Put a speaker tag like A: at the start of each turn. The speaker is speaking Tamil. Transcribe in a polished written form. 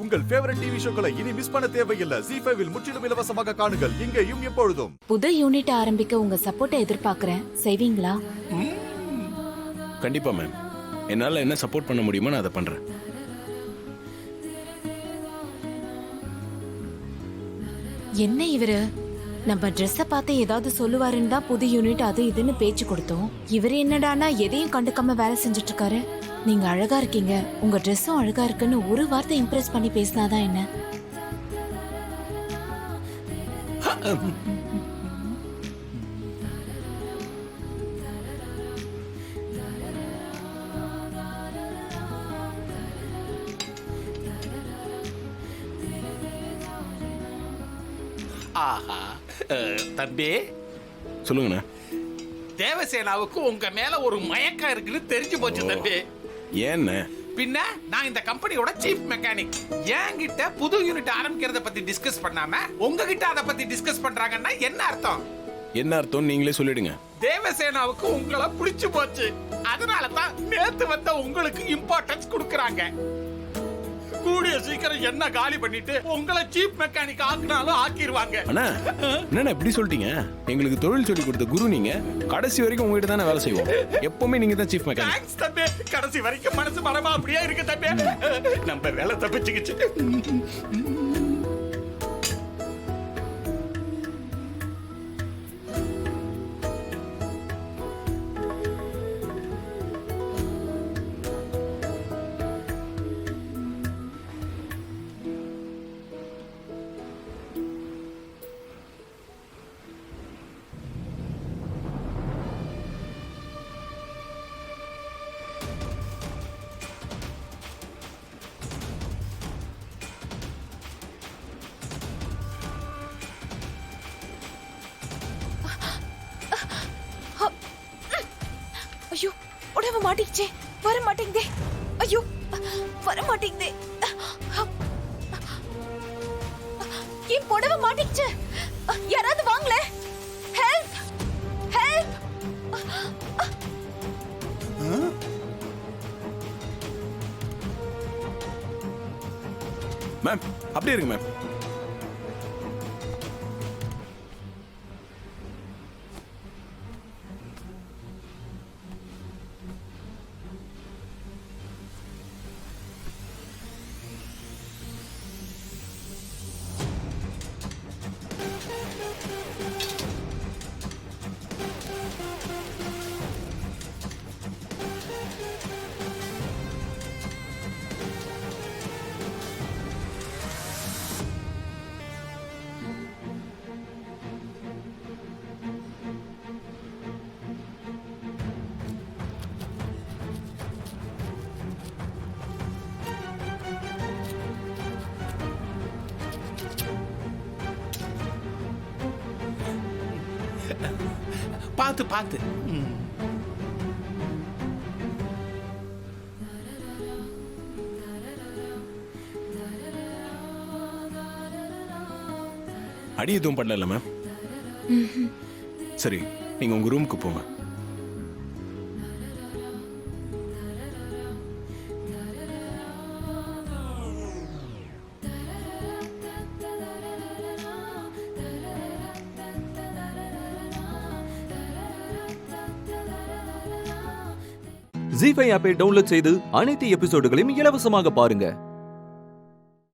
A: உங்கள் ஃபேவரட் டிவி ஷோக்களை இனி மிஸ் பண்ண தேவையில்லை. ZEE5 இல் முற்றிலும் இலவசமாக காணுங்கள், இங்கேயும் எப்பொழுதும்.
B: புது யூனிட் ஆரம்பிக்க உங்க சப்போர்ட்டை எதிர்பார்க்கறேன். செய்வீங்களா?
C: கண்டிப்பா மேம். என்னால என்ன சப்போர்ட் பண்ண முடியுமோ நான் அதை பண்றேன்.
B: என்ன இவரு நம்ம ட்ரெஸ்ஸ பார்த்து ஏதாவது சொல்லுவாருன்னு தான் புது யூனிட் அது இதுன்னு பேச்சு கொடுத்தோம். இவரு என்னடானா எதையும் கண்டுக்காம வேலை செஞ்சுட்டு இருக்காரு. நீங்க அழகா இருக்கீங்க, உங்க ட்ரெஸ்ஸும் அழகா இருக்குன்னு ஒரு வார்த்தை இம்ப்ரெஸ் பண்ணி பேசினாதான் என்ன?
D: ஆஹா, தம்பி
C: சொல்லுங்கண்ணா.
D: தேவசேனாவுக்கு உங்க மேல ஒரு மயக்கம் இருக்குன்னு தெரிஞ்சு போச்சு தம்பி.
C: ஏன்னு?
D: பின்ன நான் இந்த கம்பெனியோட சீஃப் மெக்கானிக். என்கிட்ட புது யூனிட் ஆரம்பிக்கிறத பத்தி டிஸ்கஸ் பண்ணாம உங்ககிட்ட அதை பத்தி டிஸ்கஸ் பண்றாங்கன்னா என்ன அர்த்தம்?
C: என்ன அர்த்தம் நீங்களே சொல்லிடுங்க.
D: தேவசேனாவுக்கு உங்களை பிடிச்சு போச்சு, அதனால தான் நேத்து வந்த உங்களுக்கு இம்பார்ட்டன்ஸ் கொடுக்கறாங்க. கூடிய சீக்கிரம் என்ன காலி பண்ணிட்டு உங்களை சீஃப் மெக்கானிக் ஆக்குனாலும் ஆக்கிடுவாங்க.
C: அண்ணா என்ன இப்படி சொல்லிட்டீங்க? எங்களுக்கு தொழில் சொல்லி கொடுத்த குரு நீங்க. கடைசி வரைக்கும் உங்ககிட்ட தானே வேலை செய்வோம். எப்பவுமே நீங்க தான் சீஃப் மெக்கானிக்.
D: தேங்க்ஸ் தம்பி. கடைசி வரைக்கும் மனசு மரமா அப்படியே இருக்கு தம்பி. நம்ம வேலை தப்பிச்சுக்கிச்சு.
B: ஐயோ, உடம்பு மாட்டிக்கிச்சே, வர மாட்டேங்குதே. ஐயோ, வர மாட்டேங்குதே. என் புடவை மாட்டிக்கிச்சு. யாராவது வாங்களே. Help, help.
C: மேம் அப்படியே இருங்க மேம்.
D: பாத்து பாத்து.
C: அடி எதுவும் பண்ணல மேம். சரி, நீங்க உங்க ரூமுக்கு போங்க.
A: ZEE5 ஆப்பை டவுன்லோட் செய்து அனைத்து எபிசோடுகளையும் இலவசமாக பாருங்க.